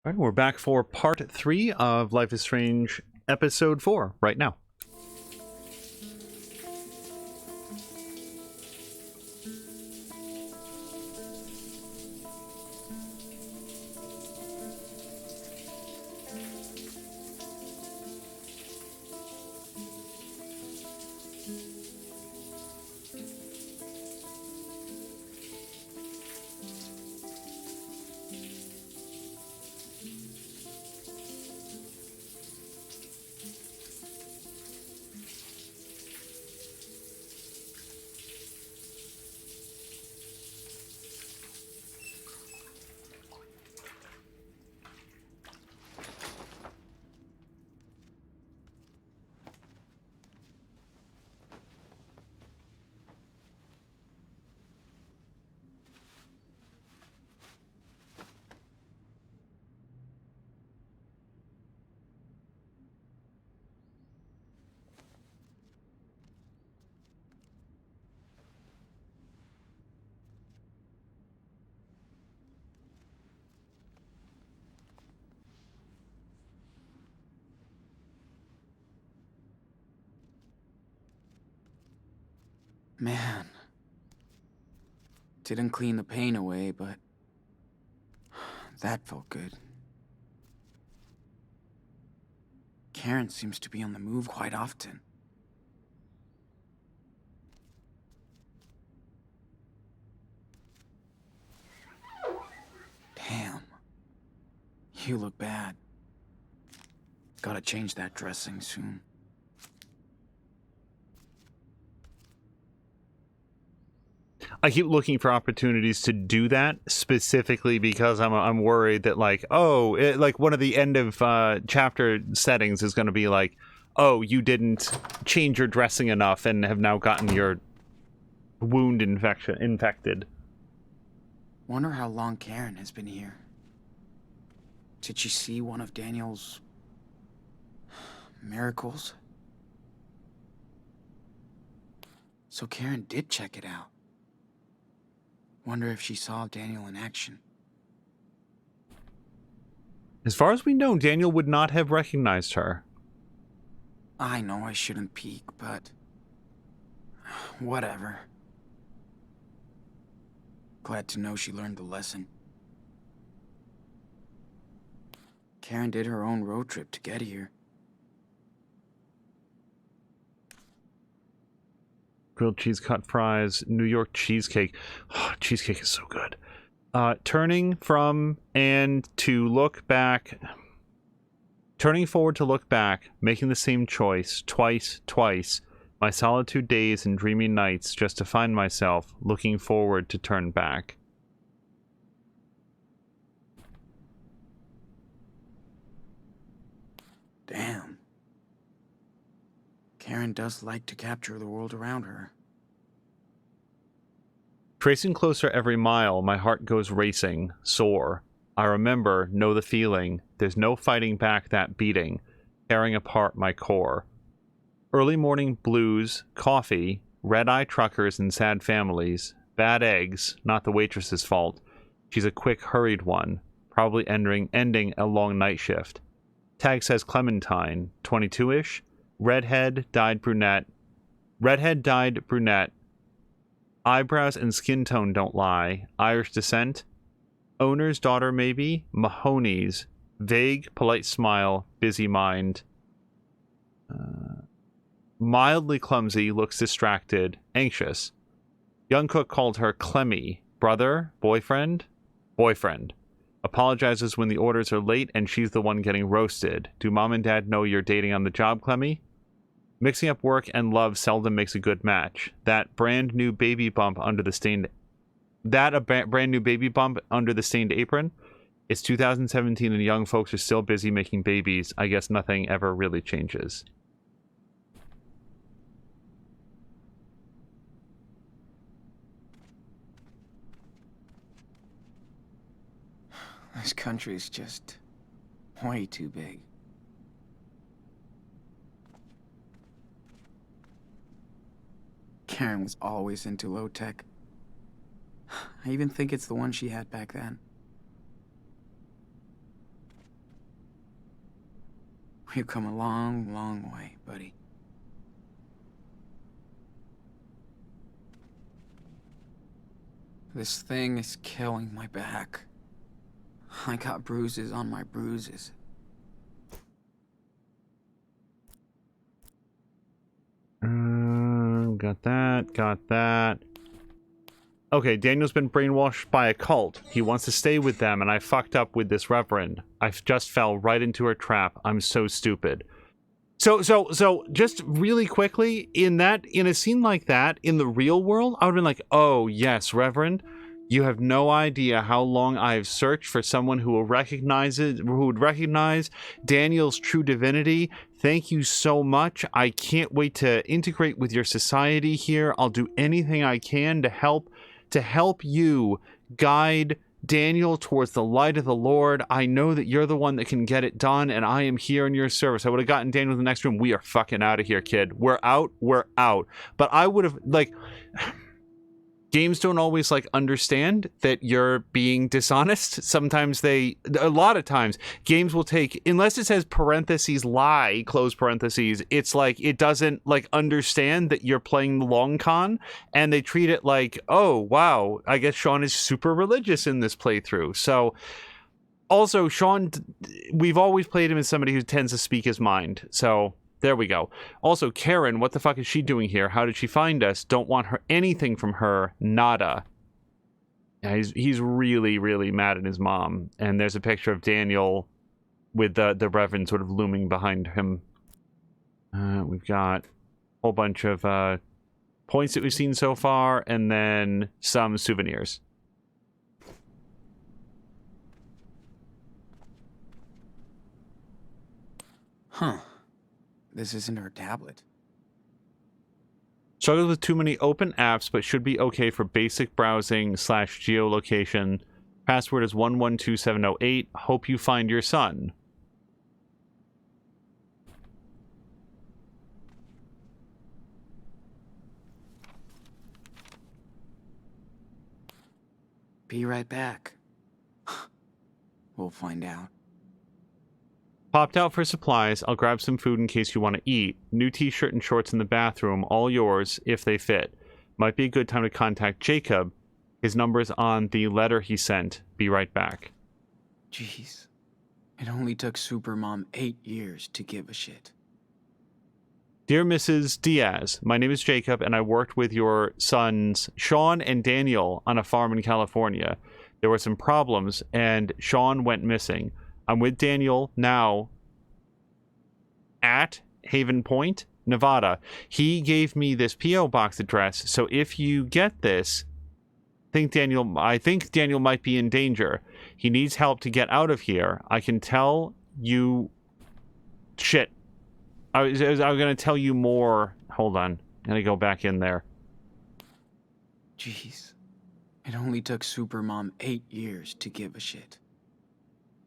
All right, we're back for part 3 of Life is Strange episode 4 right now. Man. Didn't clean the pain away, but that felt good. Karen seems to be on the move quite often. Damn. You look bad. Gotta change that dressing soon. I keep looking for opportunities to do that, specifically because I'm worried that, like, like one of the end of chapter settings is going to be like, oh, you didn't change your dressing enough and have now gotten your wound infected. Wonder how long Karen has been here. Did she see one of Daniel's miracles? So Karen did check it out. Wonder if she saw Daniel in action. As far as we know, Daniel would not have recognized her. I know I shouldn't peek, but whatever. Glad to know she learned the lesson. Karen did her own road trip to get here. Grilled cheese cut fries, New York cheesecake. Oh, cheesecake is so good. Turning forward to look back, making the same choice, twice. My solitude days and dreamy nights just to find myself, looking forward to turn back. Damn. Karen does like to capture the world around her. Tracing closer every mile, my heart goes racing, sore. I remember, know the feeling. There's no fighting back that beating, tearing apart my core. Early morning blues, coffee, red-eye truckers and sad families, bad eggs, not the waitress's fault. She's a quick, hurried one, probably ending a long night shift. Tag says Clementine, 22-ish, redhead, dyed brunette, eyebrows and skin tone don't lie, Irish descent, owner's daughter maybe, Mahoney's, vague, polite smile, busy mind, mildly clumsy, looks distracted, anxious. Young cook called her Clemmy, brother, boyfriend, apologizes when the orders are late and she's the one getting roasted. Do mom and dad know you're dating on the job, Clemmy? Mixing up work and love seldom makes a good match. That brand new baby bump under the stained apron? It's 2017 and young folks are still busy making babies. I guess nothing ever really changes. This country's just way too big. Karen was always into low tech. I even think it's the one she had back then. We've come a long, long way, buddy. This thing is killing my back. I got bruises on my bruises. Got that. Okay, Daniel's been brainwashed by a cult. He wants to stay with them, and I fucked up with this reverend. I just fell right into her trap. I'm so stupid. So just really quickly, in a scene like that, in the real world, I would have been like, oh, yes, Reverend, you have no idea how long I have searched for someone who would recognize Daniel's true divinity. Thank you so much. I can't wait to integrate with your society here. I'll do anything I can to help you guide Daniel towards the light of the Lord. I know that you're the one that can get it done, and I am here in your service. I would have gotten Daniel in the next room. We are fucking out of here, kid. We're out. But I would have, like... Games don't always, like, understand that you're being dishonest. Sometimes a lot of times, games will take, unless it says parentheses lie, close parentheses, it's like, it doesn't, like, understand that you're playing the long con, and they treat it like, oh, wow, I guess Sean is super religious in this playthrough. So, also, Sean, we've always played him as somebody who tends to speak his mind, so... There we go. Also, Karen, what the fuck is she doing here? How did she find us? Don't want anything from her. Nada. Yeah, he's really, really mad at his mom. And there's a picture of Daniel with the Reverend sort of looming behind him. We've got a whole bunch of points that we've seen so far, and then some souvenirs. Huh. This isn't her tablet. Struggles with too many open apps, but should be okay for basic browsing / geolocation. Password is 112708. Hope you find your son. Be right back. We'll find out. Popped out for supplies. I'll grab some food in case you want to eat. New t-shirt and shorts in the bathroom. All yours, if they fit. Might be a good time to contact Jacob. His number's on the letter he sent. Be right back. Jeez. It only took Supermom 8 years to give a shit. Dear Mrs. Diaz, my name is Jacob, and I worked with your sons, Sean and Daniel, on a farm in California. There were some problems, and Sean went missing. I'm with Daniel now at Haven Point, Nevada. He gave me this P.O. box address, so if you get this, I think Daniel might be in danger. He needs help to get out of here. I can tell you... Shit. I was going to tell you more. Hold on. I'm going to go back in there. Jeez. It only took Supermom 8 years to give a shit.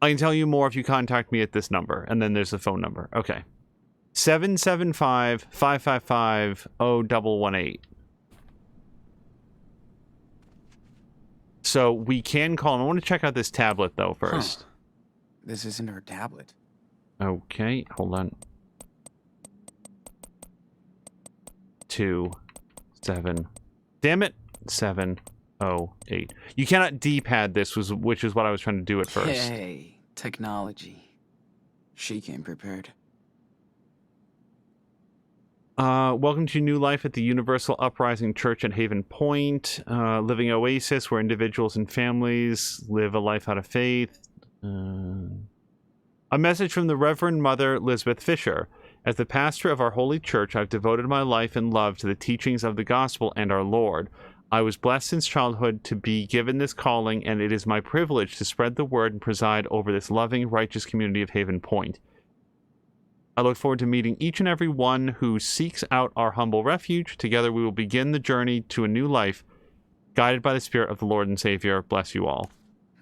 I can tell you more if you contact me at this number. And then there's the phone number. Okay. 775-555-0118. So we can call him. I want to check out this tablet, though, first. Huh. This isn't her tablet. Okay. Hold on. 2, 7. Damn it. 708. You cannot D-pad this, which is what I was trying to do at first. Hey, technology. She came prepared. Welcome to new life at the Universal Uprising Church at Haven Point. Living oasis where individuals and families live a life out of faith. A message from the Reverend Mother Elizabeth Fisher. As the pastor of our holy church, I've devoted my life and love to the teachings of the gospel and our Lord. I was blessed since childhood to be given this calling, and it is my privilege to spread the word and preside over this loving, righteous community of Haven Point. I look forward to meeting each and every one who seeks out our humble refuge. Together we will begin the journey to a new life, guided by the Spirit of the Lord and Savior. Bless you all.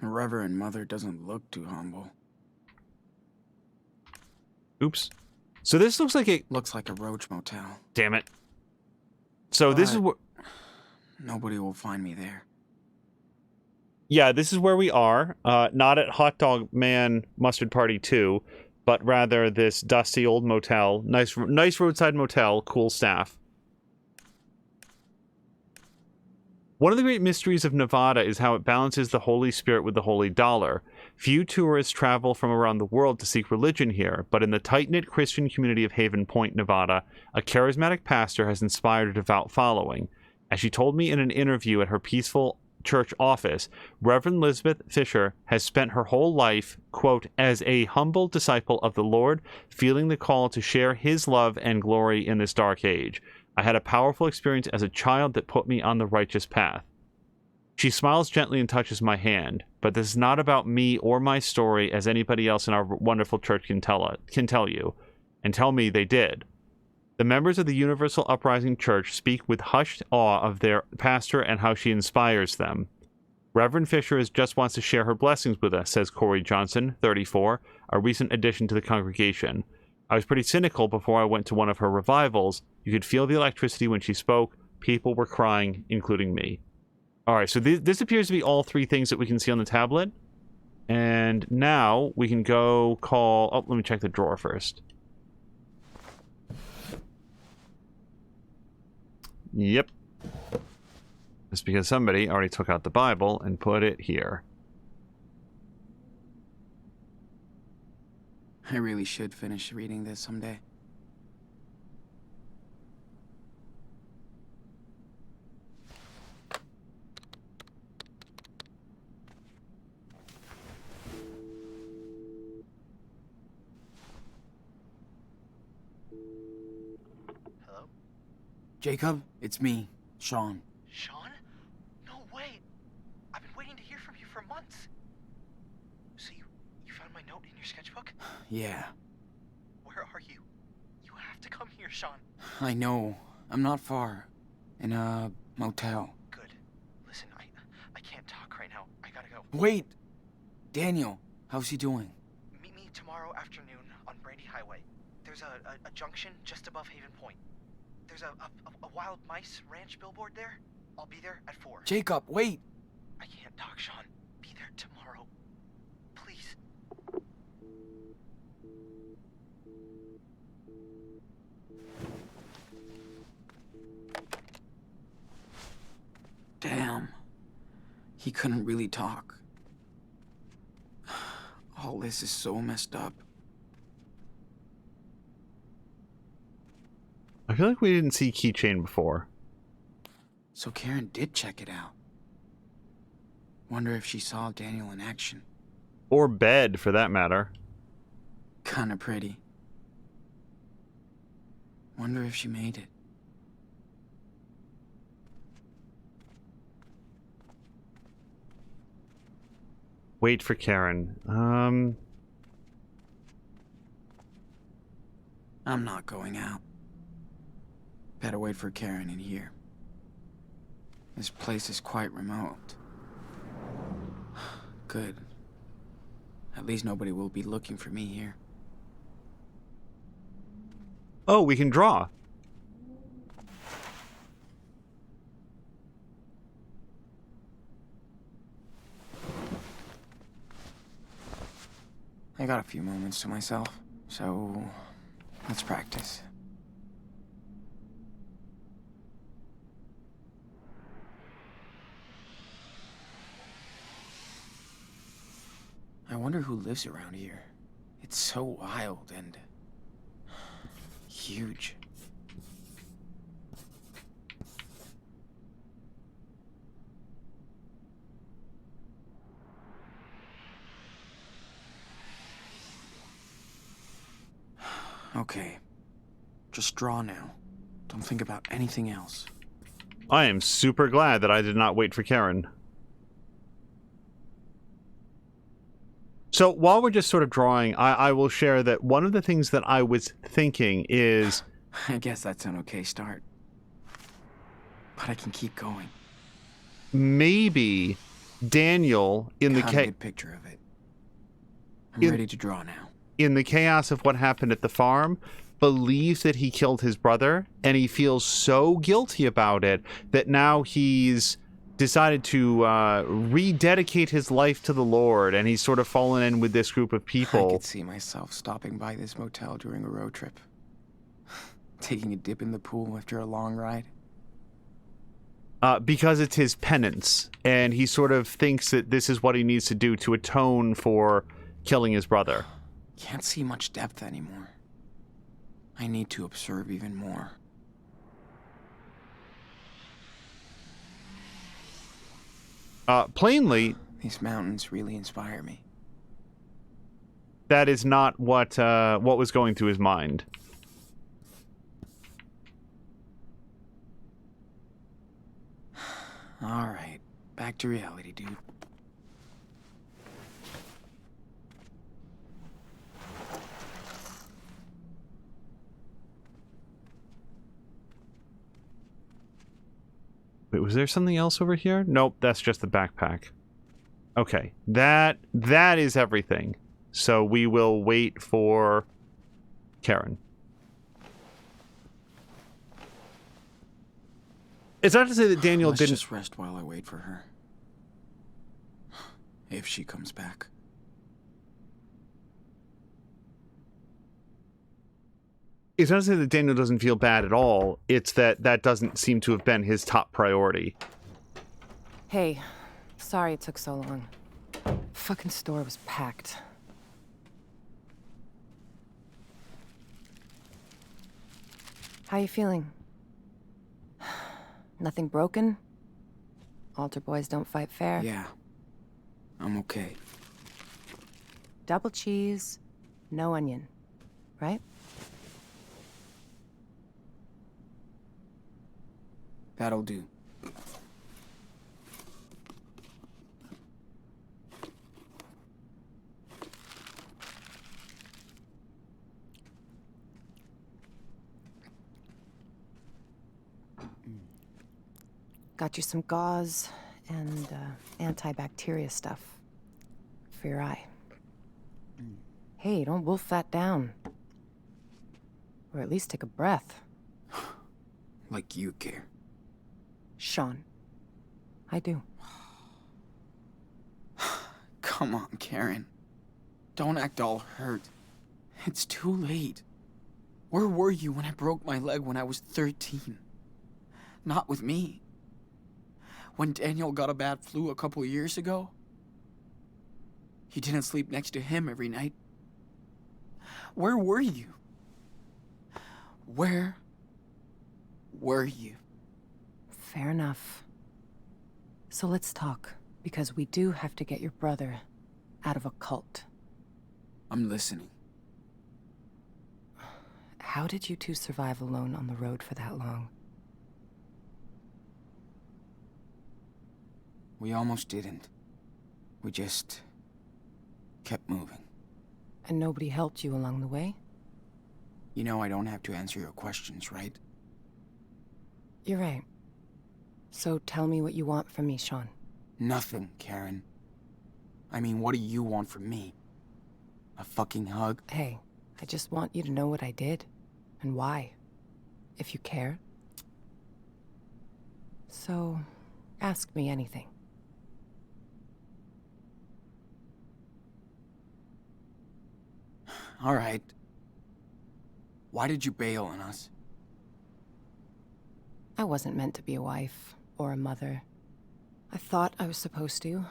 Reverend Mother doesn't look too humble. Oops. So this looks like Looks like a roach motel. Damn it. So this is where... Nobody will find me there. Yeah, this is where we are. Not at Hot Dog Man Mustard Party 2, but rather this dusty old motel. Nice roadside motel, cool staff. One of the great mysteries of Nevada is how it balances the Holy Spirit with the holy dollar. Few tourists travel from around the world to seek religion here, but in the tight-knit Christian community of Haven Point, Nevada, a charismatic pastor has inspired a devout following. As she told me in an interview at her peaceful church office, Reverend Elizabeth Fisher has spent her whole life, quote, as a humble disciple of the Lord, feeling the call to share his love and glory in this dark age. I had a powerful experience as a child that put me on the righteous path. She smiles gently and touches my hand, but this is not about me or my story, as anybody else in our wonderful church can tell you, and tell me they did. The members of the Universal Uprising Church speak with hushed awe of their pastor and how she inspires them. Reverend Fisher just wants to share her blessings with us, says Corey Johnson, 34, a recent addition to the congregation. I was pretty cynical before I went to one of her revivals. You could feel the electricity when she spoke. People were crying, including me. Alright, so this appears to be all three things that we can see on the tablet. And now we can go call... Oh, let me check the drawer first. Yep. It's because somebody already took out the Bible and put it here. I really should finish reading this someday. Hello? Jacob, it's me, Sean. Sean? No way! I've been waiting to hear from you for months. So you found my note in your sketchbook? Yeah, Where are you? You have to come here, Sean. I know. I'm not far. In a motel. Good. Listen, I can't talk right now. I gotta go. Wait! Daniel, how's he doing? Meet me tomorrow afternoon on Brandy Highway. There's a junction just above Haven Point. There's a wild mice ranch billboard there. I'll be there at 4. Jacob, wait! I can't talk, Sean. Be there tomorrow. Please. Damn. He couldn't really talk. All this is so messed up. I feel like we didn't see Keychain before. So Karen did check it out. Wonder if she saw Daniel in action. Or bed, for that matter. Kinda pretty. Wonder if she made it. Wait for Karen. I'm not going out. Better wait for Karen in here. This place is quite remote. Good. At least nobody will be looking for me here. Oh, we can draw. I got a few moments to myself, so let's practice. I wonder who lives around here. It's so wild and huge. Okay, just draw now. Don't think about anything else. I am super glad that I did not wait for Karen. So while we're just sort of drawing, I will share that one of the things that I was thinking is... I guess that's an okay start. But I can keep going. Maybe Daniel in the Got a good picture of it. I'm ready to draw now. In the chaos of what happened at the farm, believes that he killed his brother, and he feels so guilty about it that now he's decided to rededicate his life to the Lord, and he's sort of fallen in with this group of I people. could see myself stopping by this motel during a road trip. Taking a dip in the pool after a long ride. Because it's his penance, and he sort of thinks that this is what he needs to do to atone for killing his brother. Can't see much depth anymore. I need to observe even more. Plainly, These mountains really inspire me. that is not what was going through his mind. Alright, back to reality, dude. Wait, was there something else over here? Nope, that's just the backpack. Okay, that is everything. So we will wait for Karen. It's not to say that Daniel Let's didn't... just rest while I wait for her. If she comes back. It's not to say that Daniel doesn't feel bad at all. It's that that doesn't seem to have been his top priority. Hey, sorry it took so long. Fucking store was packed. How you feeling? Nothing broken? Altar boys don't fight fair? Yeah. I'm okay. Double cheese, no onion, right? That'll do. Got you some gauze and antibacteria stuff for your eye. Hey, don't wolf that down. Or at least take a breath. Like you care. Sean, I do. Come on, Karen. Don't act all hurt. It's too late. Where were you when I broke my leg when I was 13? Not with me. When Daniel got a bad flu a couple years ago? You didn't sleep next to him every night. Where were you? Where were you? Fair enough. So let's talk, because we do have to get your brother out of a cult. I'm listening. How did you two survive alone on the road for that long? We almost didn't. We just kept moving. And nobody helped you along the way? You know I don't have to answer your questions, right? You're right. So tell me what you want from me, Sean. Nothing, Karen. I mean, what do you want from me? A fucking hug? Hey, I just want you to know what I did, and why, if you care. So, ask me anything. All right. Why did you bail on us? I wasn't meant to be a wife or a mother. I thought I was supposed to.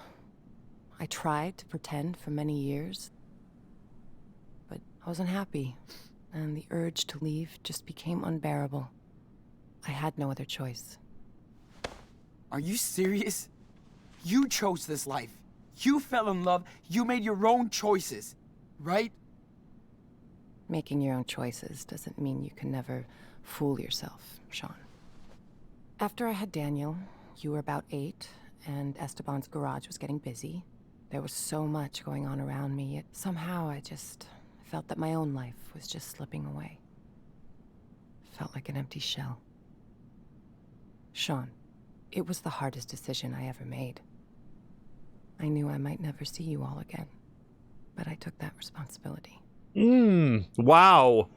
I tried to pretend for many years. But I wasn't happy, and the urge to leave just became unbearable. I had no other choice. Are you serious? You chose this life. You fell in love. You made your own choices, right? Making your own choices doesn't mean you can never fool yourself, Sean. After I had Daniel, you were about 8, and Esteban's garage was getting busy. There was so much going on around me, yet somehow I just felt that my own life was just slipping away. Felt like an empty shell. Sean, it was the hardest decision I ever made. I knew I might never see you all again, but I took that responsibility. Wow.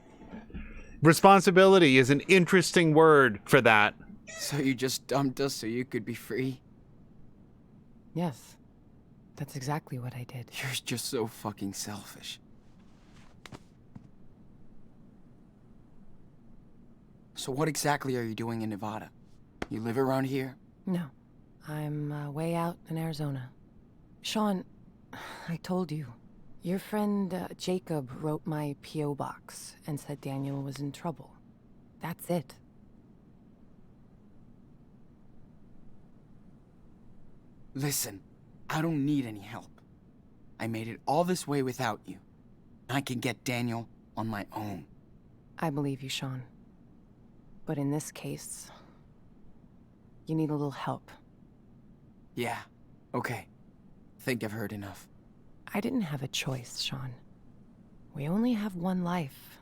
Responsibility is an interesting word for that. So you just dumped us so you could be free? Yes, that's exactly what I did. You're just so fucking selfish. So what exactly are you doing in Nevada? You live around here? No, I'm way out in Arizona. Sean, I told you. Your friend Jacob wrote my P.O. box and said Daniel was in trouble. That's it. Listen, I don't need any help. I made it all this way without you. I can get Daniel on my own. I believe you, Sean. But in this case, you need a little help. Yeah, okay. Think I've heard enough. I didn't have a choice, Sean. We only have one life.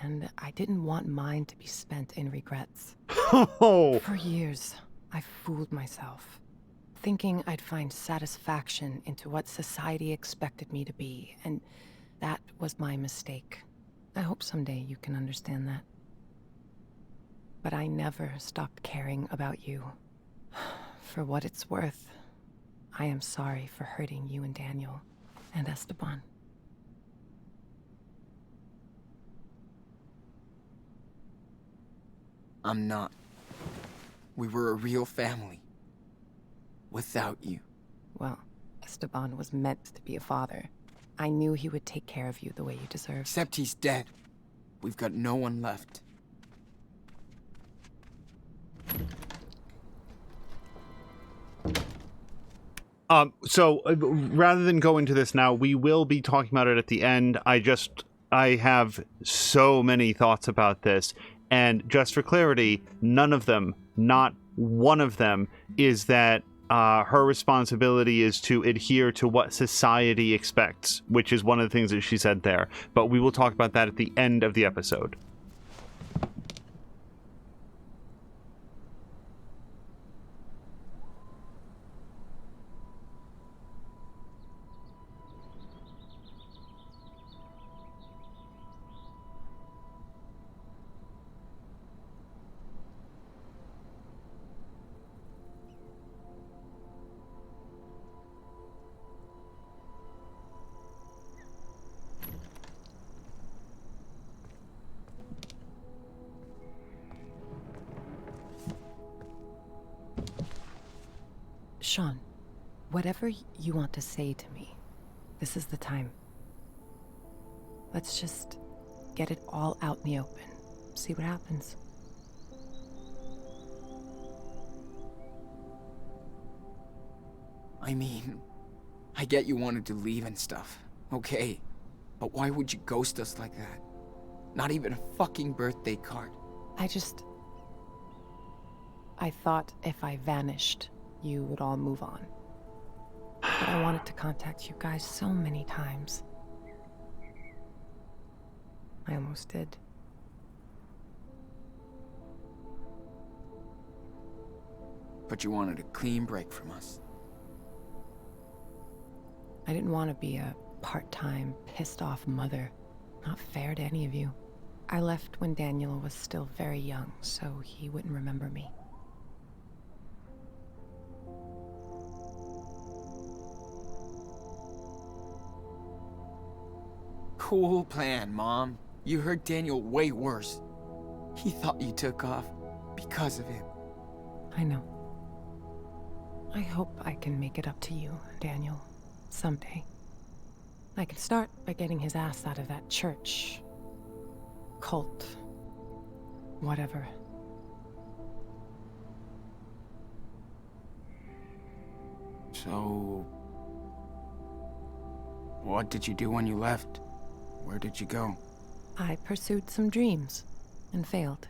And I didn't want mine to be spent in regrets. Oh, For years, I fooled myself, thinking I'd find satisfaction into what society expected me to be, and that was my mistake. I hope someday you can understand that. But I never stopped caring about you. For what it's worth, I am sorry for hurting you and Daniel, and Esteban. I'm not. We were a real family. Without you. Well, Esteban was meant to be a father. I knew he would take care of you the way you deserved. Except he's dead. We've got no one left. Rather than go into this now, we will be talking about it at the end. I have so many thoughts about this, and just for clarity, none of them, not one of them, is that her responsibility is to adhere to what society expects, which is one of the things that she said there. But we will talk about that at the end of the episode. Sean, whatever you want to say to me, this is the time. Let's just get it all out in the open. See what happens. I mean, I get you wanted to leave and stuff. Okay. But why would you ghost us like that? Not even a fucking birthday card. I thought if I vanished, you would all move on. But I wanted to contact you guys so many times. I almost did. But you wanted a clean break from us. I didn't want to be a part-time, pissed-off mother. Not fair to any of you. I left when Daniel was still very young, so he wouldn't remember me. Cool plan, Mom. You hurt Daniel way worse. He thought you took off because of him. I know. I hope I can make it up to you, Daniel, someday. I can start by getting his ass out of that church. Cult. Whatever. So... what did you do when you left? Where did you go? I pursued some dreams and failed.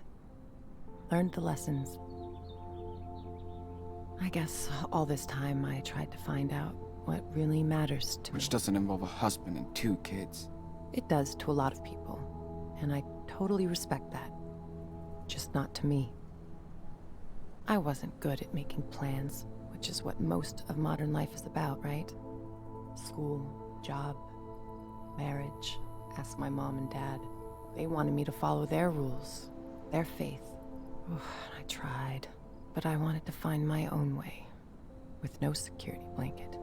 Learned the lessons. I guess all this time I tried to find out what really matters to me. Which doesn't involve a husband and 2 kids. It does to a lot of people, and I totally respect that. Just not to me. I wasn't good at making plans, which is what most of modern life is about, right? School, job, marriage. Ask my mom and dad. They wanted me to follow their rules, their faith. I tried, but I wanted to find my own way. with no security blanket.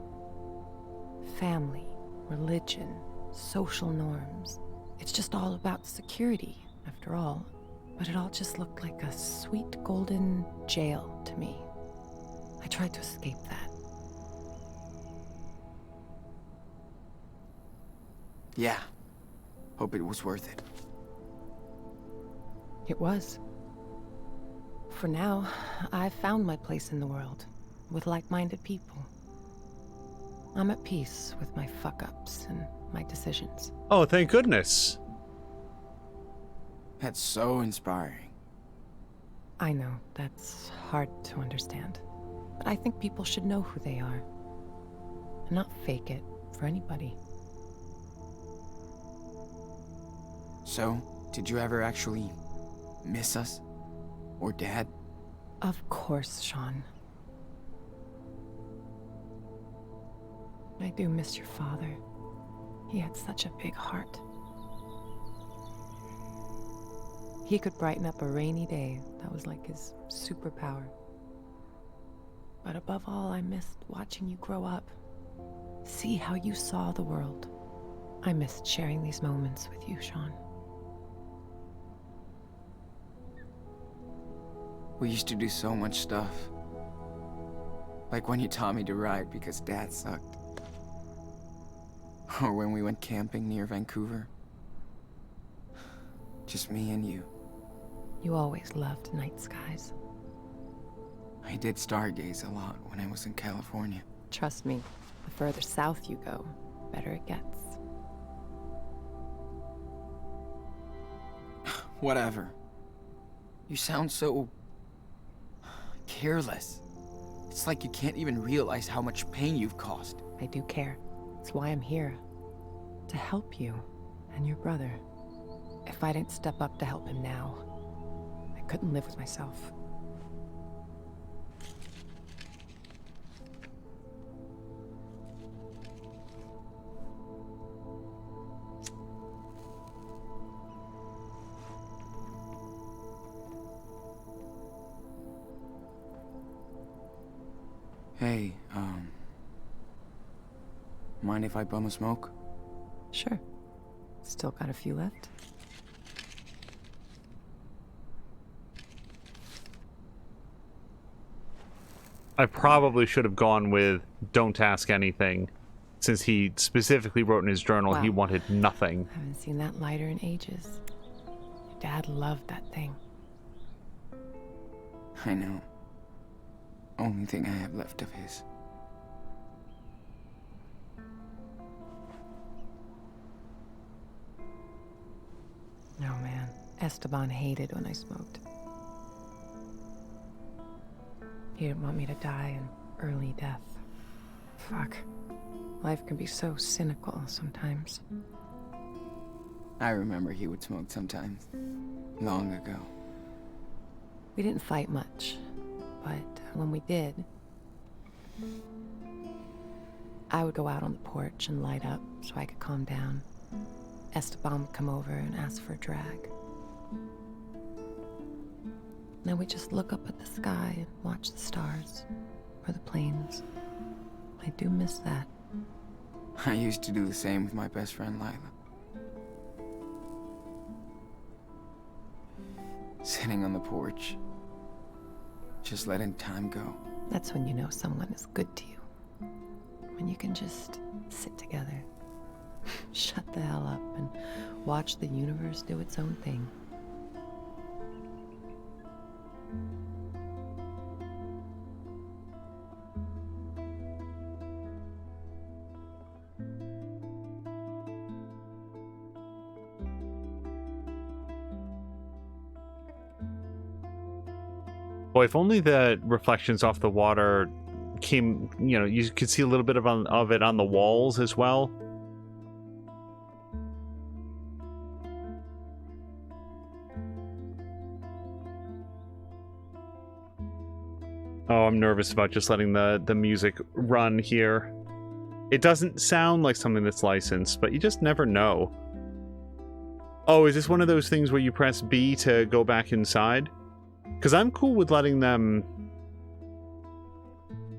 Family, religion, social norms. It's just all about security, after all. But it all just looked like a sweet golden jail to me. I tried to escape that. Yeah. Hope it was worth it. It was. For now, I've found my place in the world, with like-minded people. I'm at peace with my fuck-ups and my decisions. Oh, thank goodness. That's so inspiring. I know, that's hard to understand. But I think people should know who they are. And not fake it for anybody. So, did you ever actually miss us? Or Dad? Of course, Sean. I do miss your father. He had such a big heart. He could brighten up a rainy day. That was like his superpower. But above all, I missed watching you grow up. See how you saw the world. I missed sharing these moments with you, Sean. We used to do so much stuff. Like when you taught me to ride because Dad sucked. Or when we went camping near Vancouver. Just me and you. You always loved night skies. I did stargaze a lot when I was in California. Trust me, the further south you go, better it gets. Whatever. You sound so... careless. It's like you can't even realize how much pain you've caused. I do care. It's why I'm here. To help you and your brother. If I didn't step up to help him now, I couldn't live with myself. Hey, mind if I bum a smoke? Sure. Still got a few left. I probably should have gone with don't ask anything, since he specifically wrote in his journal he Wow. wanted nothing. Haven't seen that lighter in ages. Your dad loved that thing. I know. Only thing I have left of his. No, man. Esteban hated when I smoked. He didn't want me to die an early death. Fuck. Life can be so cynical sometimes. I remember he would smoke sometimes. Long ago. We didn't fight much, but when we did, I would go out on the porch and light up so I could calm down. Esteban would come over and ask for a drag. Then we'd just look up at the sky and watch the stars, or the planes. I do miss that. I used to do the same with my best friend Lila. Sitting on the porch, just letting time go. That's when you know someone is good to you. When you can just sit together, shut the hell up, and watch the universe do its own thing. Boy, if only the reflections off the water came, you know, you could see a little bit of it on the walls as well. Oh, I'm nervous about just letting the music run here. It doesn't sound like something that's licensed, but you just never know. Oh, is this one of those things where you press B to go back inside? Because I'm cool with letting them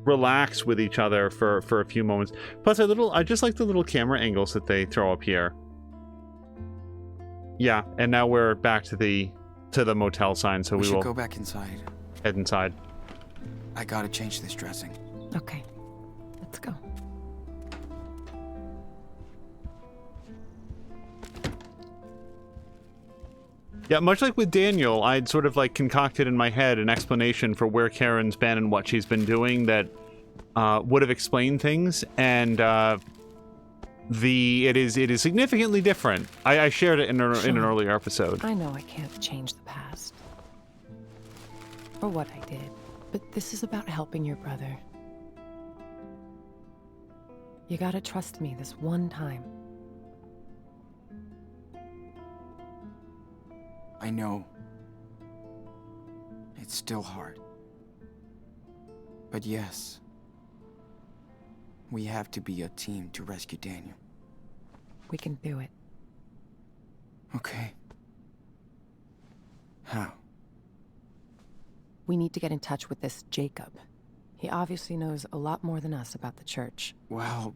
relax with each other for a few moments. Plus, I just like the little camera angles that they throw up here. Yeah, and now we're back to the motel sign, so we should will go back inside. head inside. I gotta change this dressing. Okay, let's go. Yeah, much like with Daniel, I'd sort of like concocted in my head an explanation for where Karen's been and what she's been doing that would have explained things, and it is significantly different. I shared it in an earlier episode. I know I can't change the past. Or what I did. But this is about helping your brother. You gotta trust me this one time. I know. It's still hard. But yes, we have to be a team to rescue Daniel. We can do it. Okay. How? We need to get in touch with this Jacob. He obviously knows a lot more than us about the church. Well,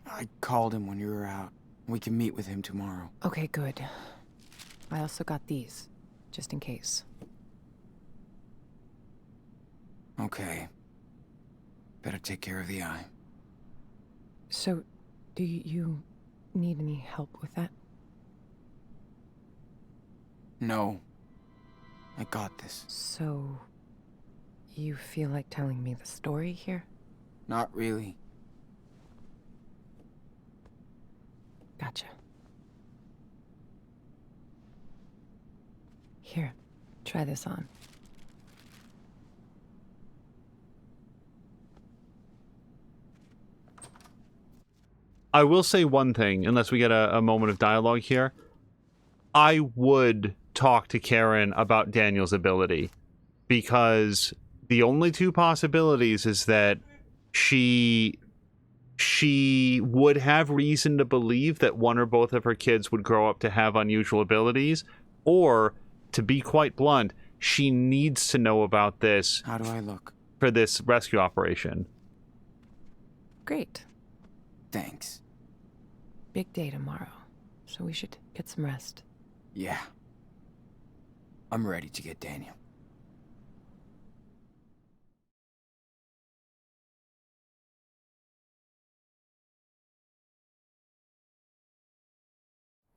I called him when you were out. We can meet with him tomorrow. Okay, good. I also got these, just in case. Okay. Better take care of the eye. So, do you need any help with that? No. I got this. So, you feel like telling me the story here? Not really. Gotcha. Here, try this on. I will say one thing, unless we get a moment of dialogue here. I would talk to Karen about Daniel's ability, because the only two possibilities is that she would have reason to believe that one or both of her kids would grow up to have unusual abilities, or, to be quite blunt, she needs to know about this. How do I look? For this rescue operation. Great. Thanks. Big day tomorrow, so we should get some rest. Yeah. I'm ready to get Daniel.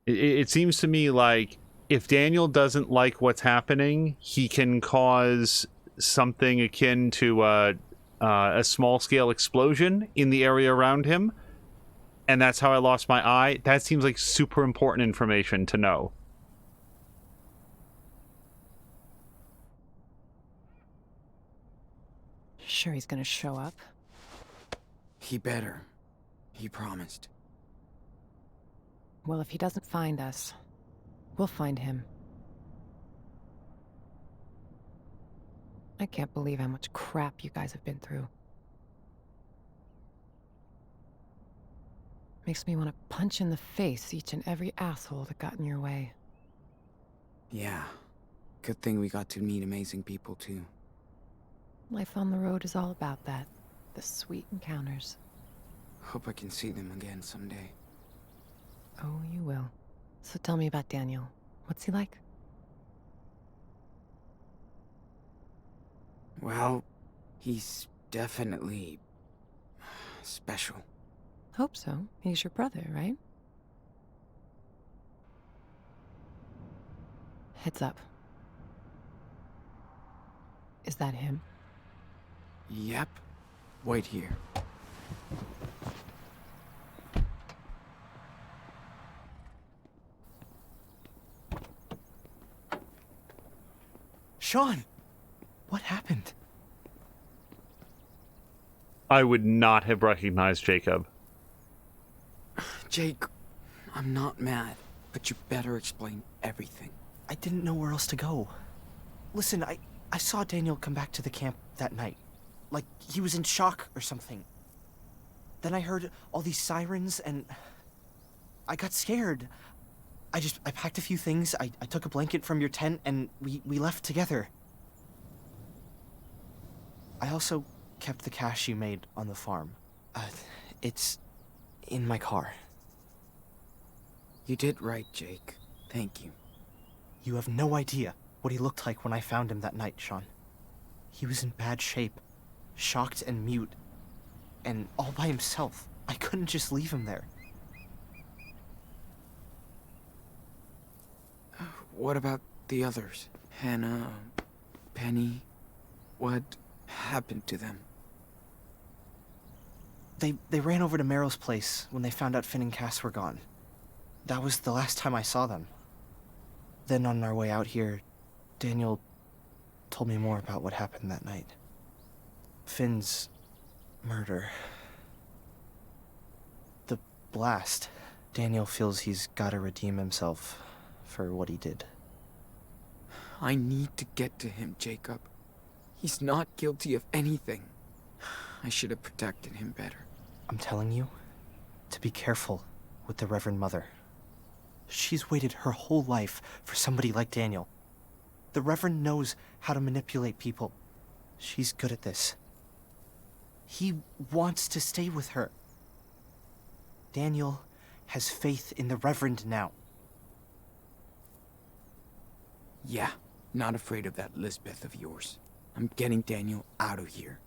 It seems to me like if Daniel doesn't like what's happening, he can cause something akin to a small-scale explosion in the area around him. And that's how I lost my eye. That seems like super important information to know. Sure he's gonna show up? He better. He promised. Well, if he doesn't find us, we'll find him. I can't believe how much crap you guys have been through. Makes me want to punch in the face each and every asshole that got in your way. Yeah. Good thing we got to meet amazing people, too. Life on the road is all about that. The sweet encounters. Hope I can see them again someday. Oh, you will. So tell me about Daniel. What's he like? Well, he's definitely special. Hope so. He's your brother, right? Heads up. Is that him? Yep. Wait here. Sean! What happened? I would not have recognized Jacob. Jake, I'm not mad, but you better explain everything. I didn't know where else to go. Listen, I saw Daniel come back to the camp that night. Like, he was in shock or something. Then I heard all these sirens, and I got scared. I packed a few things, I took a blanket from your tent, and we left together. I also kept the cash you made on the farm. It's in my car. You did right, Jake. Thank you. You have no idea what he looked like when I found him that night, Sean. He was in bad shape, shocked and mute, and all by himself. I couldn't just leave him there. What about the others? Hannah, Penny? What happened to them? They ran over to Meryl's place when they found out Finn and Cass were gone. That was the last time I saw them. Then on our way out here, Daniel told me more about what happened that night. Finn's murder. The blast. Daniel feels he's gotta redeem himself for what he did. I need to get to him, Jacob. He's not guilty of anything. I should have protected him better. I'm telling you to be careful with the Reverend Mother. She's waited her whole life for somebody like Daniel. The Reverend knows how to manipulate people. She's good at this. He wants to stay with her. Daniel has faith in the Reverend now. Yeah, not afraid of that Lisbeth of yours. I'm getting Daniel out of here.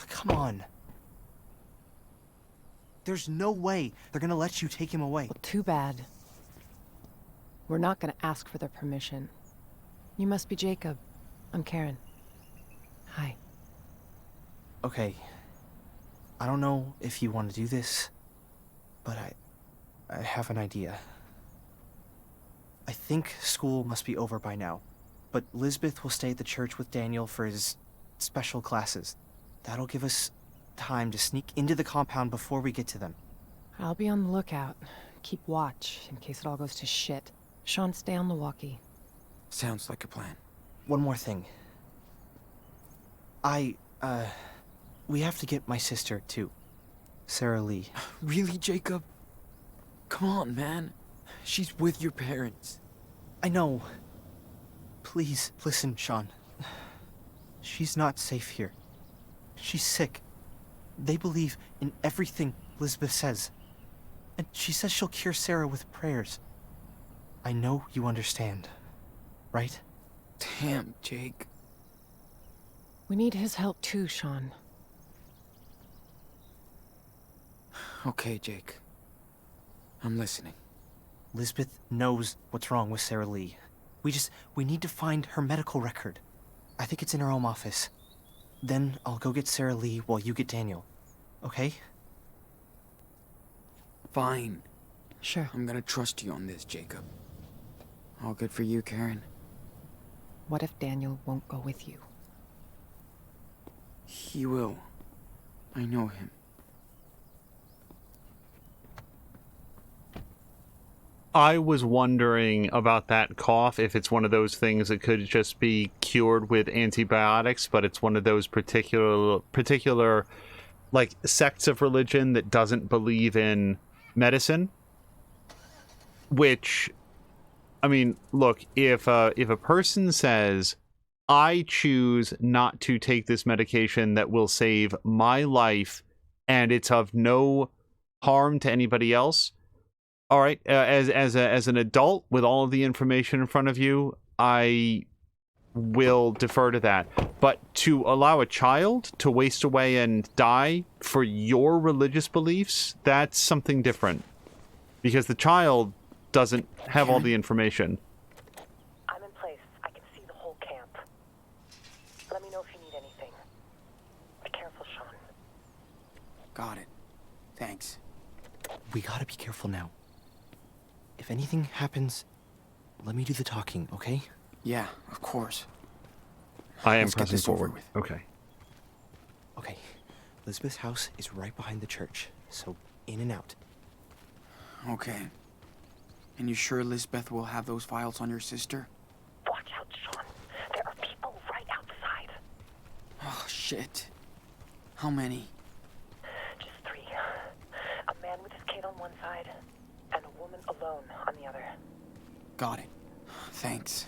Come on. There's no way they're gonna let you take him away. Well, too bad. We're not gonna ask for their permission. You must be Jacob. I'm Karen. Hi. Okay. I don't know if you want to do this, but I have an idea. I think school must be over by now, but Lisbeth will stay at the church with Daniel for his special classes. That'll give us time to sneak into the compound before we get to them. I'll be on the lookout. Keep watch in case it all goes to shit. Sean, stay on the walkie. Sounds like a plan. One more thing. We have to get my sister, too. Sarah Lee. Really, Jacob? Come on, man. She's with your parents. I know. Please, listen, Sean. She's not safe here. She's sick. They believe in everything Lisbeth says. And she says she'll cure Sarah with prayers. I know you understand, right? Damn, Jake. We need his help too, Sean. Okay, Jake. I'm listening. Lisbeth knows what's wrong with Sarah Lee. We need to find her medical record. I think it's in her home office. Then I'll go get Sarah Lee while you get Daniel. Okay? Fine. Sure. I'm gonna trust you on this, Jacob. All good for you, Karen. What if Daniel won't go with you? He will. I know him. I was wondering about that cough, if it's one of those things that could just be cured with antibiotics, but it's one of those particular like sects of religion that doesn't believe in medicine. Which, I mean, look, if a person says, I choose not to take this medication that will save my life and it's of no harm to anybody else, all right, as an adult with all of the information in front of you, I will defer to that. But to allow a child to waste away and die for your religious beliefs, that's something different. Because the child doesn't have all the information. I'm in place. I can see the whole camp. Let me know if you need anything. Be careful, Sean. Got it. Thanks. We gotta be careful now. If anything happens, let me do the talking, okay? Yeah, of course. I am Let's get pressing this over forward. with. Okay. Okay. Lisbeth's house is right behind the church, so in and out. Okay. And you sure Lisbeth will have those files on your sister? Watch out, Sean. There are people right outside. Oh, shit. How many? Just 3. A man with his kid on one side, and a woman alone on the other. Got it. Thanks.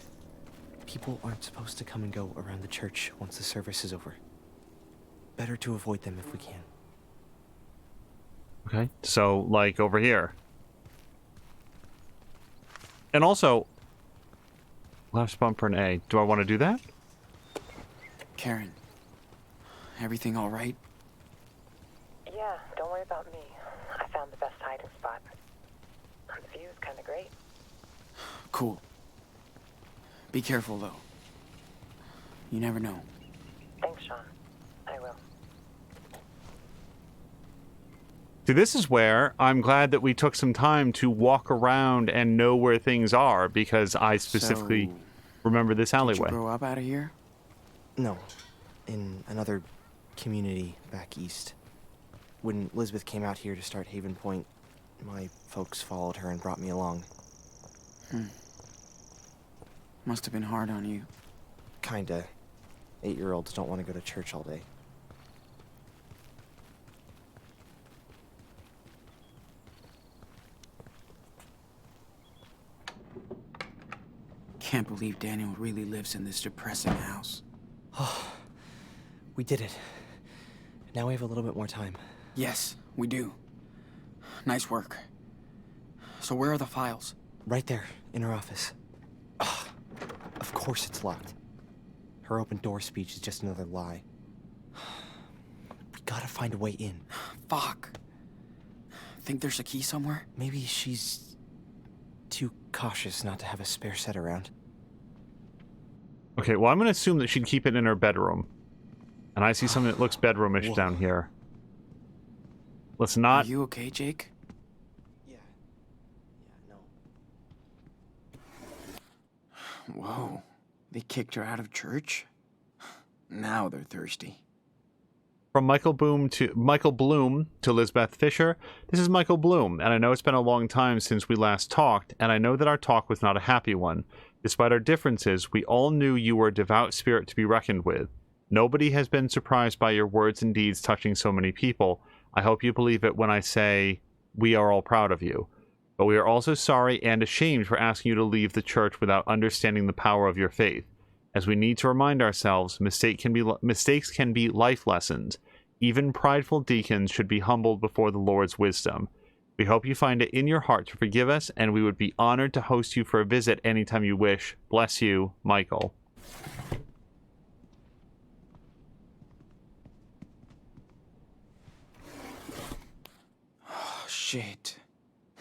People aren't supposed to come and go around the church once the service is over. better to avoid them if we can. Okay, so, like, over here. And also, left bumper and A. Do I want to do that? Karen, everything all right? Yeah, don't worry about me. I found the best hiding spot. The view's kind of great. Cool. Be careful, though. You never know. Thanks, Sean. I will. See, this is where I'm glad that we took some time to walk around and know where things are, because I specifically remember this Did alleyway. you grow up out of here? No, in another community back east. When Elizabeth came out here to start Haven Point, my folks followed her and brought me along. Must have been hard on you. Kinda. 8-year-olds don't want to go to church all day. Can't believe Daniel really lives in this depressing house. We did it. Now we have a little bit more time. Yes, we do. Nice work. So where are the files? Right there, in her office. Ugh, of course it's locked. Her open door speech is just another lie. We gotta find a way in. Fuck. Think there's a key somewhere? Maybe she's too cautious not to have a spare set around. Okay, well, I'm going to assume that she'd keep it in her bedroom. And I see something that looks bedroomish down here. Let's not... Are you okay, Jake? Yeah, no. Whoa. They kicked her out of church? Now they're thirsty. From Michael Bloom to Lisbeth Fisher, this is Michael Bloom, and I know it's been a long time since we last talked, and I know that our talk was not a happy one. Despite our differences, we all knew you were a devout spirit to be reckoned with. Nobody has been surprised by your words and deeds touching so many people. I hope you believe it when I say we are all proud of you. But we are also sorry and ashamed for asking you to leave the church without understanding the power of your faith. As we need to remind ourselves, mistakes can be life lessons. Even prideful deacons should be humbled before the Lord's wisdom. We hope you find it in your heart to forgive us, and we would be honored to host you for a visit anytime you wish. Bless you, Michael. Oh, shit.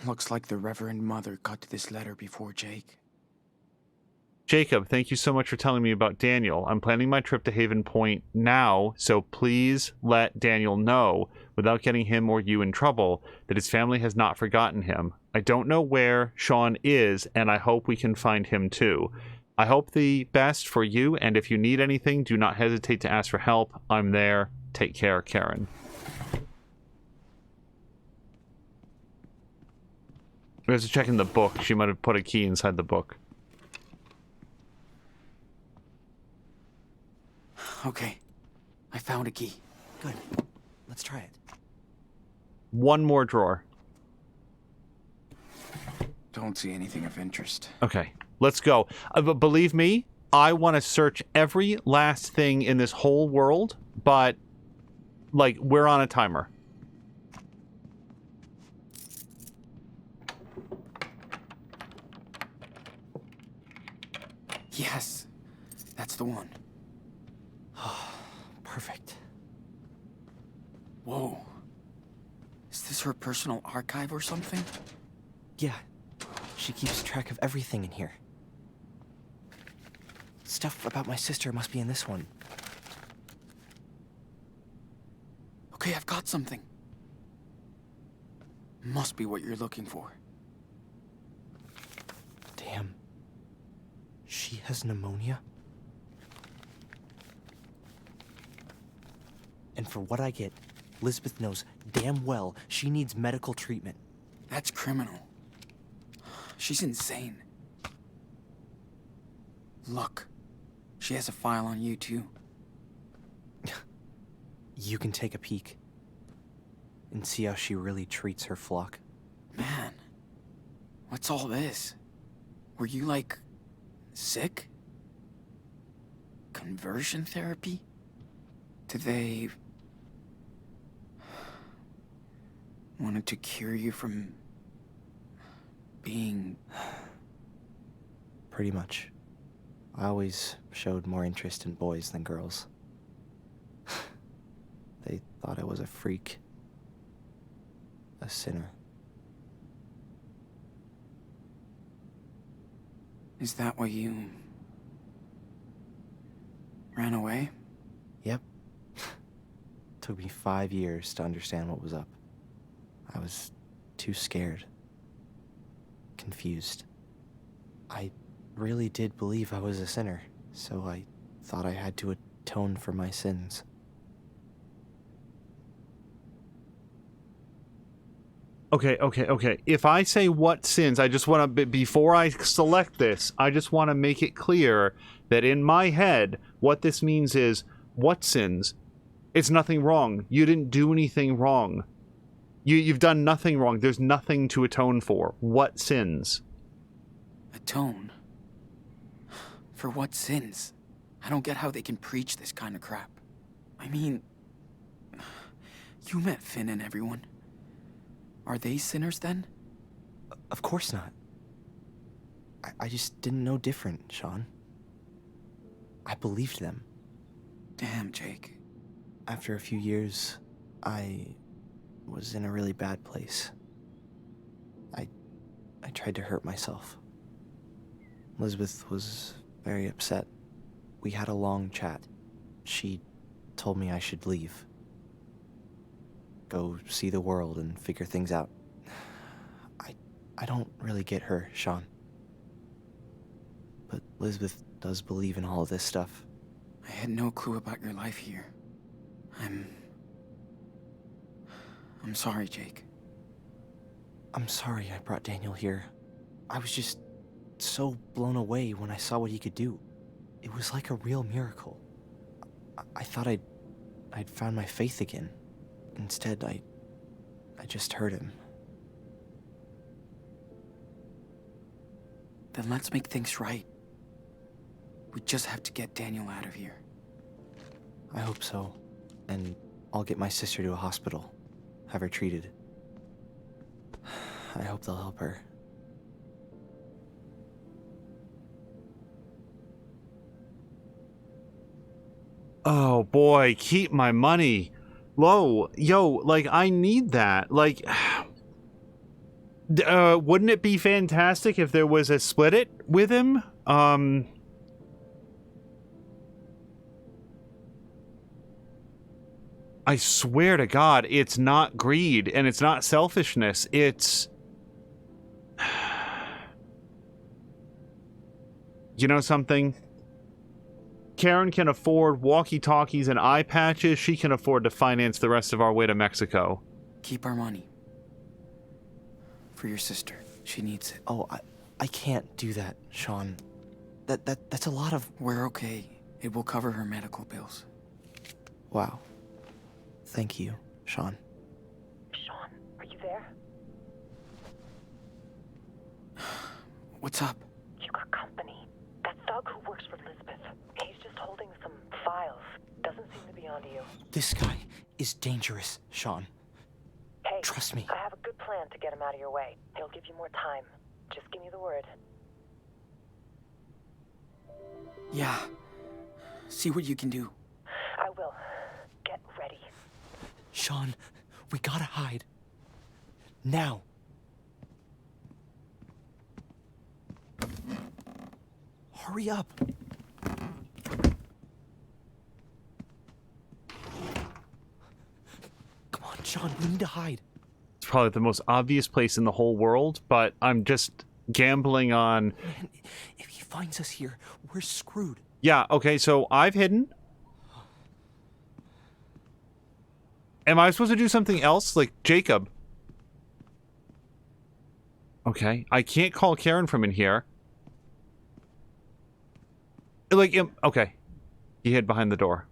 Looks like the Reverend Mother got to this letter before Jake. Jacob, thank you so much for telling me about Daniel. I'm planning my trip to Haven Point now, so please let Daniel know, without getting him or you in trouble, that his family has not forgotten him. I don't know where Sean is, and I hope we can find him too. I hope the best for you, and if you need anything, do not hesitate to ask for help. I'm there. Take care, Karen. We have to check in the book. She might have put a key inside the book. Okay. I found a key. Good. Let's try it. One more drawer. Don't see anything of interest. Okay, let's go. But believe me, I want to search every last thing in this whole world, but, like, we're on a timer. Yes. That's the one. Perfect. Whoa. Is this her personal archive or something? Yeah. She keeps track of everything in here. Stuff about my sister must be in this one. Okay, I've got something. Must be what you're looking for. Damn. She has pneumonia? And for what I get, Lisbeth knows damn well she needs medical treatment. That's criminal. She's insane. Look, she has a file on you too. You can take a peek and see how she really treats her flock. Man, what's all this? Were you, like, sick? Conversion therapy? Did they Wanted to cure you from being... Pretty much. I always showed more interest in boys than girls. They thought I was a freak. A sinner. Is that why you... ran away? Yep. Took me 5 years to understand what was up. I was too scared. Confused. I really did believe I was a sinner, so I thought I had to atone for my sins. Okay. If I say what sins, I just want to, before I select this, I just want to make it clear that in my head, what this means is, what sins? It's nothing wrong. You didn't do anything wrong. You've done nothing wrong. There's nothing to atone for. What sins? Atone? For what sins? I don't get how they can preach this kind of crap. I mean... You met Finn and everyone. Are they sinners then? Of course not. I just didn't know different, Sean. I believed them. Damn, Jake. After a few years, I was in a really bad place. I tried to hurt myself. Elizabeth was very upset. We had a long chat. She told me I should leave. Go see the world and figure things out. I don't really get her, Sean. But Elizabeth does believe in all of this stuff. I had no clue about your life here. I'm sorry, Jake. I'm sorry I brought Daniel here. I was just so blown away when I saw what he could do. It was like a real miracle. I thought I'd found my faith again. Instead, I just hurt him. Then let's make things right. We just have to get Daniel out of here. I hope so. And I'll get my sister to a hospital. Have her treated. I hope they'll help her. Oh boy, keep my money. Yo, like, I need that. Like, wouldn't it be fantastic if there was a split it with him? I swear to God, it's not greed and it's not selfishness. It's... You know something? Karen can afford walkie-talkies and eye patches. She can afford to finance the rest of our way to Mexico. Keep our money. For your sister. She needs it. Oh, I can't do that, Sean. That's a lot of... We're okay. It will cover her medical bills. Wow. Thank you, Sean. Sean, are you there? What's up? You got company. That thug who works for Elizabeth. He's just holding some files. Doesn't seem to be onto you. This guy is dangerous, Sean. Hey, Trust me. I have a good plan to get him out of your way. He'll give you more time. Just give me the word. Yeah. See what you can do. I will. Get ready. Sean, we gotta hide. Now. Hurry up. Come on, Sean, we need to hide. It's probably the most obvious place in the whole world, but I'm just gambling on... Man, if he finds us here, we're screwed. Yeah, okay, so I've hidden. Am I supposed to do something else? Like, Jacob. Okay, I can't call Karen from in here. Like, okay. He hid behind the door.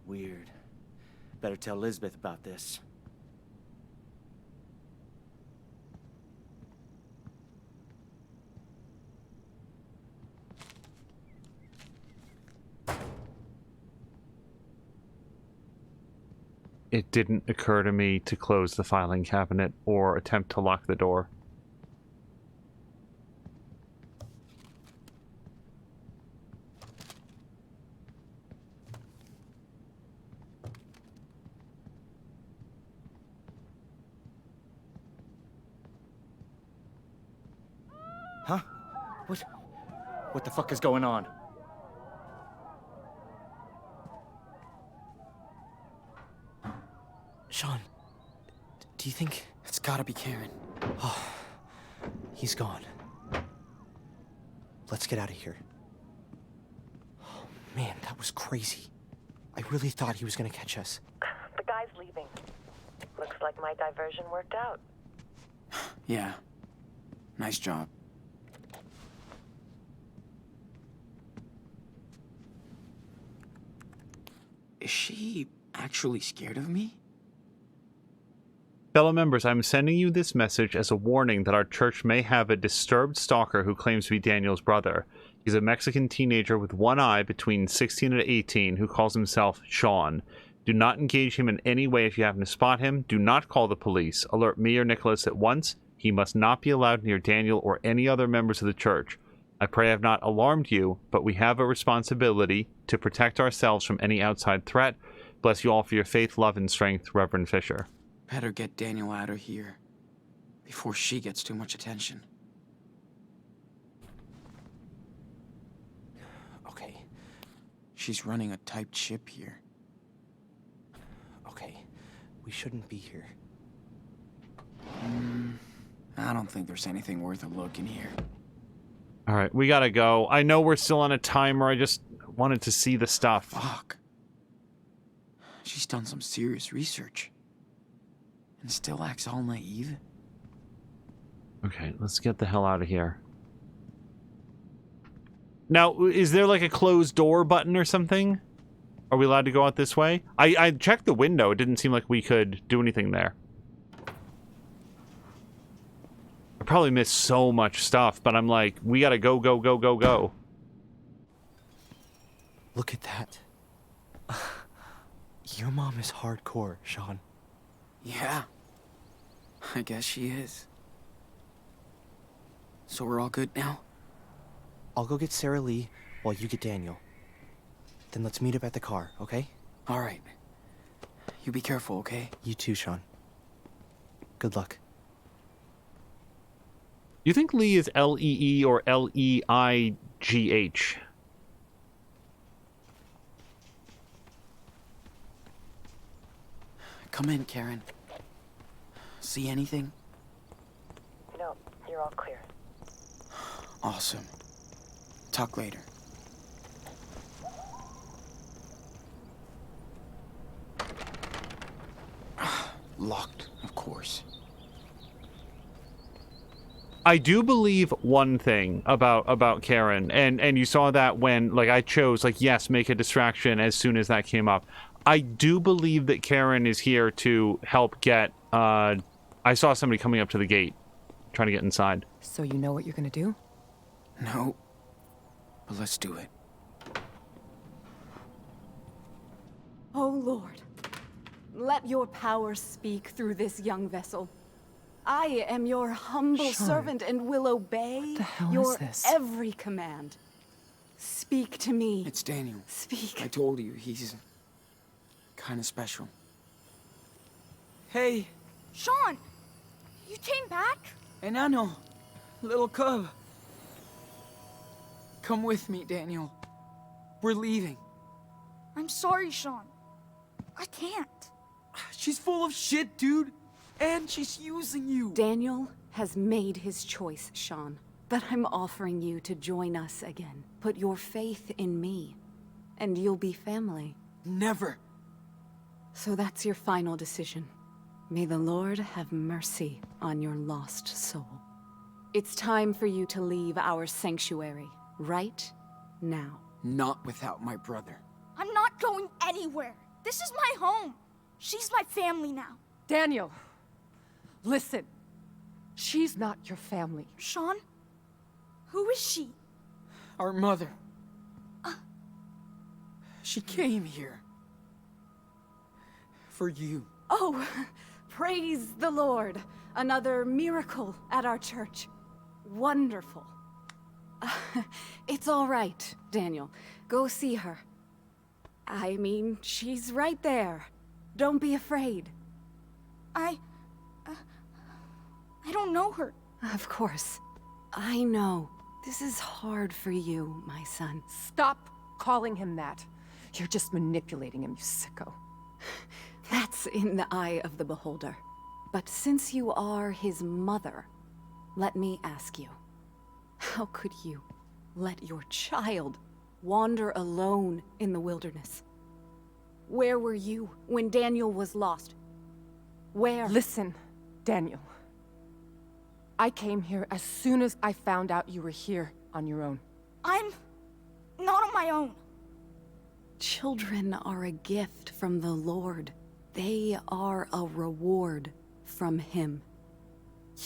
Weird. Better tell Lisbeth about this. It didn't occur to me to close the filing cabinet or attempt to lock the door. Huh? What the fuck is going on? Sean, do you think... It's gotta be Karen. Oh, he's gone. Let's get out of here. Oh, man, that was crazy. I really thought he was gonna catch us. The guy's leaving. Looks like my diversion worked out. Yeah. Nice job. Is she actually scared of me? Fellow members, I'm sending you this message as a warning that our church may have a disturbed stalker who claims to be Daniel's brother. He's a Mexican teenager with one eye between 16 and 18 who calls himself Sean. Do not engage him in any way if you happen to spot him. Do not call the police. Alert me or Nicholas at once. He must not be allowed near Daniel or any other members of the church. I pray I have not alarmed you, but we have a responsibility to protect ourselves from any outside threat. Bless you all for your faith, love, and strength, Reverend Fisher. Better get Daniel out of here before she gets too much attention. Okay, She's running a typed ship here. okay. We shouldn't be here. I don't think there's anything worth a look in here. Alright, we gotta go. I know we're still on a timer, I just wanted to see the stuff. Fuck. She's done some serious research. And still acts all naive. Okay, let's get the hell out of here. Now, is there like a closed door button or something? Are we allowed to go out this way? I checked the window. It didn't seem like we could do anything there. I probably missed so much stuff, but I'm like, we gotta go, go, go, go, go. Look at that. Your mom is hardcore, Sean. Yeah. I guess she is. So we're all good now? I'll go get Sarah Lee while you get Daniel. Then let's meet up at the car, okay? All right. You be careful, okay? You too, Sean. Good luck. You think Lee is L-E-E or L-E-I-G-H? Come in, Karen. See anything? No, you're all clear. Awesome. Talk later. Locked, of course. I do believe one thing about Karen, and you saw that when, like, I chose, like, yes, make a distraction as soon as that came up. I do believe that Karen is here to help get, I saw somebody coming up to the gate, trying to get inside. So you know what you're gonna do? No. But let's do it. Oh, Lord, let your power speak through this young vessel. I am your humble Sean, servant and will obey the hell your is this? every command. Speak to me. It's Daniel. Speak. I told you, he's kind of special. Hey, Sean, you came back? enano, little cub. Come with me, Daniel. We're leaving. I'm sorry, Sean. I can't. She's full of shit, dude. And she's using you. Daniel has made his choice, Sean. But I'm offering you to join us again. Put your faith in me, and you'll be family. Never. So that's your final decision. May the Lord have mercy on your lost soul. It's time for you to leave our sanctuary, right now. Not without my brother. I'm not going anywhere. This is my home. She's my family now. Daniel, listen. She's not your family. Sean? Who is she? Our mother. She came here. For you. Oh, praise the Lord. Another miracle at our church. Wonderful. It's all right, Daniel. Go see her. I mean, she's right there. Don't be afraid. I don't know her. Of course. I know. This is hard for you, my son. Stop calling him that. You're just manipulating him, you sicko. That's in the eye of the beholder. But since you are his mother, let me ask you, how could you let your child wander alone in the wilderness? Where were you when Daniel was lost? Where? Listen, Daniel. I came here as soon as I found out you were here on your own. I'm not on my own. Children are a gift from the Lord. They are a reward from Him.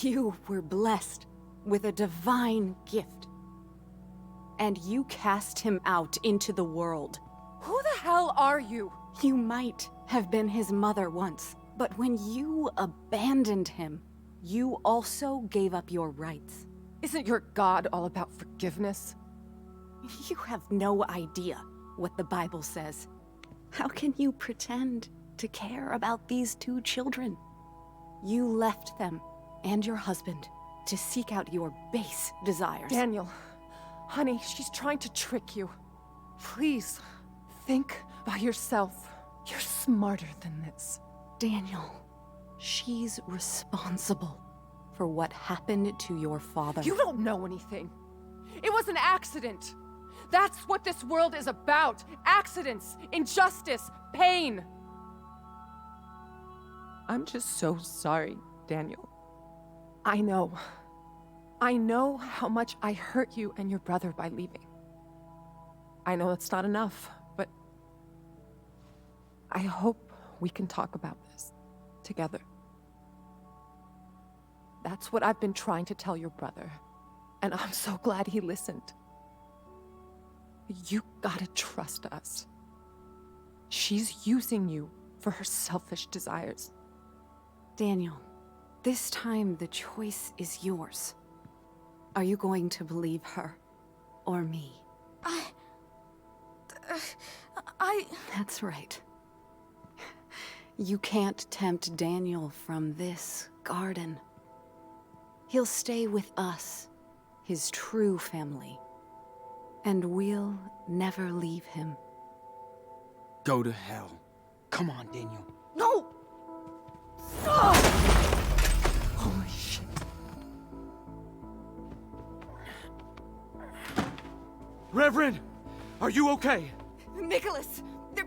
You were blessed with a divine gift. And you cast him out into the world. Who the hell are you? You might have been his mother once, but when you abandoned him, you also gave up your rights. Isn't your God all about forgiveness? You have no idea what the Bible says. How can you pretend to care about these two children? You left them and your husband to seek out your base desires. Daniel, honey, she's trying to trick you. Please, think by yourself. You're smarter than this. Daniel, she's responsible for what happened to your father. You don't know anything. It was an accident. That's what this world is about. Accidents, injustice, pain. I'm just so sorry, Daniel. I know how much I hurt you and your brother by leaving. I know it's not enough, but I hope we can talk about this together. That's what I've been trying to tell your brother, and I'm so glad he listened. You gotta trust us. She's using you for her selfish desires. Daniel, this time the choice is yours. Are you going to believe her or me? That's right. You can't tempt Daniel from this garden. He'll stay with us, his true family, and we'll never leave him. Go to hell. Come on, Daniel. No! Holy shit. Reverend, are you okay? Nicholas,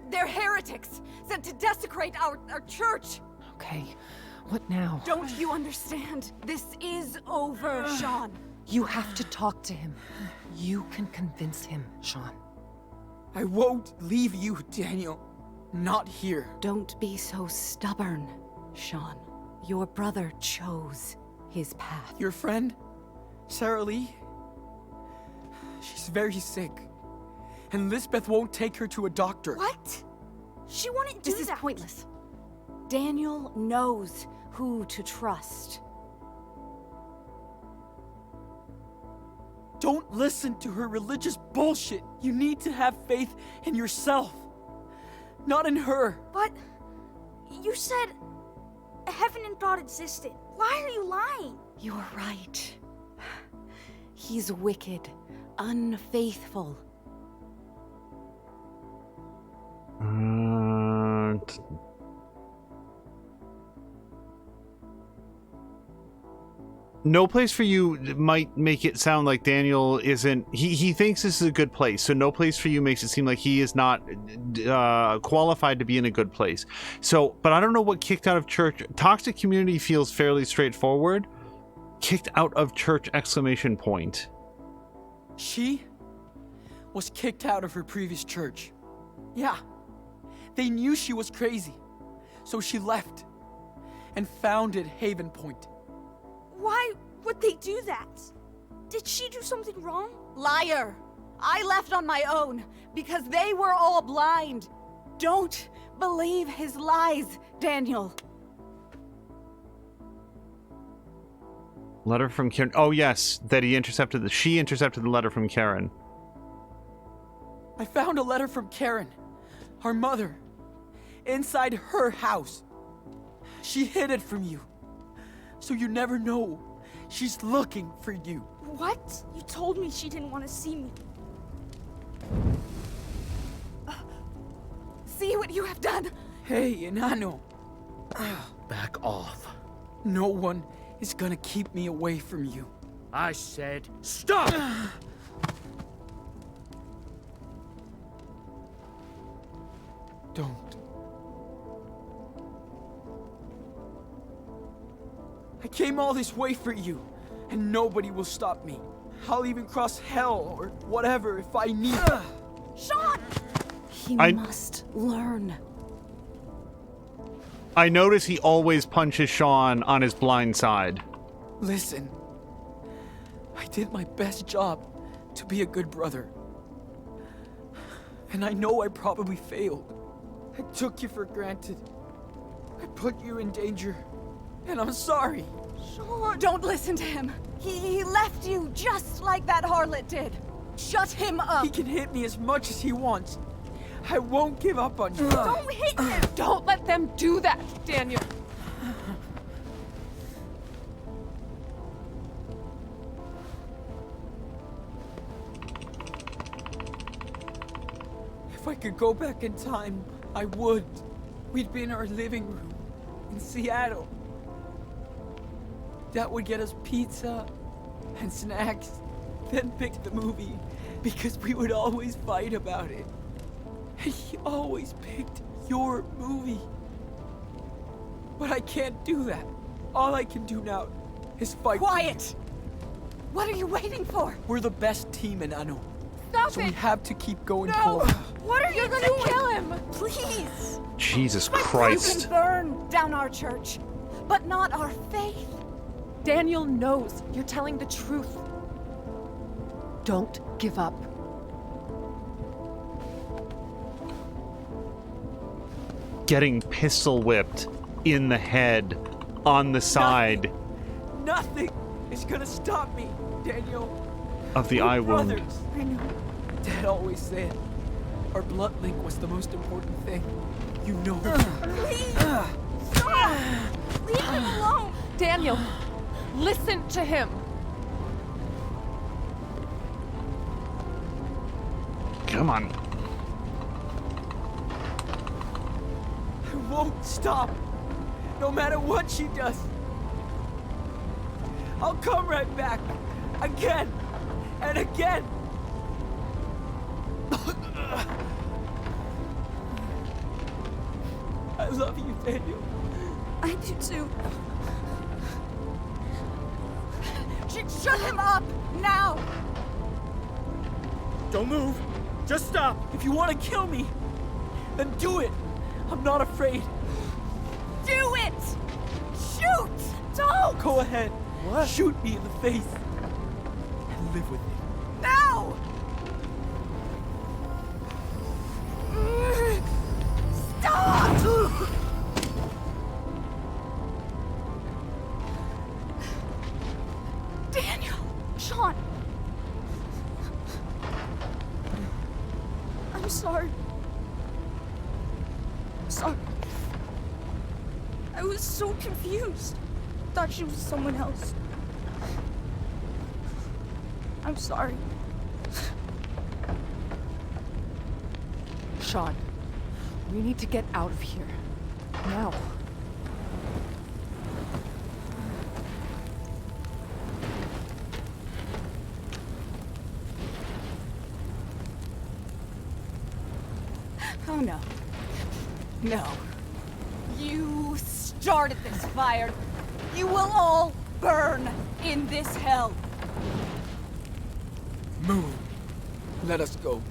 they're heretics, sent to desecrate our church. Okay, what now? Don't you understand? This is over, Sean. You have to talk to him. You can convince him, Sean. I won't leave you, Daniel. Not here. Don't be so stubborn, Sean. Your brother chose his path. Your friend, Sarah Lee? She's very sick. And Lisbeth won't take her to a doctor. What? She wouldn't do This is that. pointless. Daniel knows who to trust. Don't listen to her religious bullshit. You need to have faith in yourself, not in her. But you said heaven and God existed. Why are you lying? You're right. He's wicked, unfaithful. No Place for You might make it sound like Daniel isn't... He thinks this is a good place, so No Place for You makes it seem like he is not qualified to be in a good place. So, but I don't know what kicked out of church. Toxic community feels fairly straightforward. Kicked out of church, exclamation point. She was kicked out of her previous church. Yeah, they knew she was crazy, So she left and founded Haven Point. Why would they do that? Did she do something wrong? Liar! I left on my own because they were all blind. Don't believe his lies, Daniel. Letter from Karen. Oh yes, that she intercepted the letter from Karen. I found a letter from Karen, our mother, inside her house. She hid it from you, so you never know. She's looking for you. What? You told me she didn't want to see me. See what you have done? Hey, Enano. Back off. No one is gonna keep me away from you. I said stop! Don't. I came all this way for you, and nobody will stop me. I'll even cross hell or whatever if I need. Sean! He must learn. I notice he always punches Sean on his blind side. Listen, I did my best job to be a good brother. And I know I probably failed. I took you for granted. I put you in danger. And I'm sorry. Sean! Don't listen to him. He left you just like that harlot did. Shut him up. He can hit me as much as he wants. I won't give up on you. Don't hit him! Don't let them do that, Daniel. If I could go back in time, I would. We'd be in our living room in Seattle. Dad would get us pizza and snacks, then pick the movie because we would always fight about it. And he always picked your movie. But I can't do that. All I can do now is fight. Quiet! What are you waiting for? We're the best team in Anno. Stop So it! we have to keep going No! forward. What are you Gonna doing? kill him! Please! Jesus You Christ. can burn down our church, but not our faith. Daniel knows you're telling the truth. Don't give up. Getting pistol whipped in the head, on the side Nothing is gonna stop me, Daniel. of the We're eye wound. brothers. I know. Dad always said our blood link was the most important thing. You know. Please! Stop! Leave him alone! Daniel, listen to him. Come on. I won't stop. No matter what she does. I'll come right back. Again. And again. I love you, Daniel. I do too. Shut him up now! Don't move. Just stop. If you want to kill me, then do it. I'm not afraid. Do it! Shoot! Don't! Go ahead. What? Shoot me in the face. And live with me. Now! Stop! Daniel! Sean! I'm sorry. Sorry. I was so confused. Thought she was someone else. I'm sorry. Sean, we need to get out of here. Now. Oh no. No. You started this fire. You will all burn in this hell. Move. Let us go.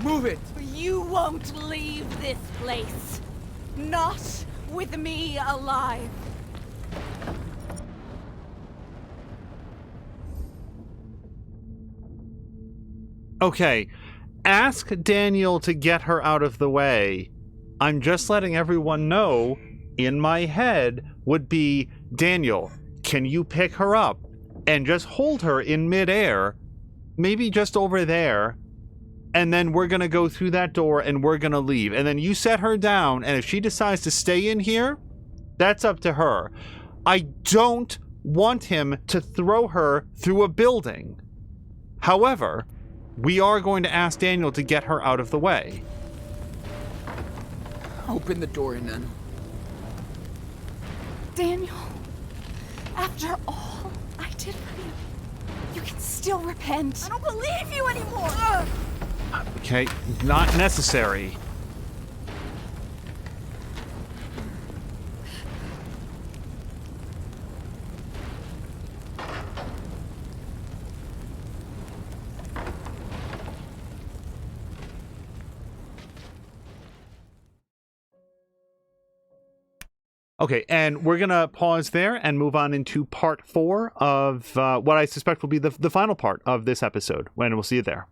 Move it. You won't leave this place. Not with me alive. Okay, ask Daniel to get her out of the way. I'm just letting everyone know, in my head would be, Daniel, can you pick her up and just hold her in midair, maybe just over there, and then we're going to go through that door and we're going to leave. And then you set her down, and if she decides to stay in here, that's up to her. I don't want him to throw her through a building. However, we are going to ask Daniel to get her out of the way. Open the door and then... Daniel, after all I did for you, you can still repent. I don't believe you anymore! Okay, not necessary. Okay, and we're going to pause there and move on into part 4 of what I suspect will be the final part of this episode, and we'll see you there.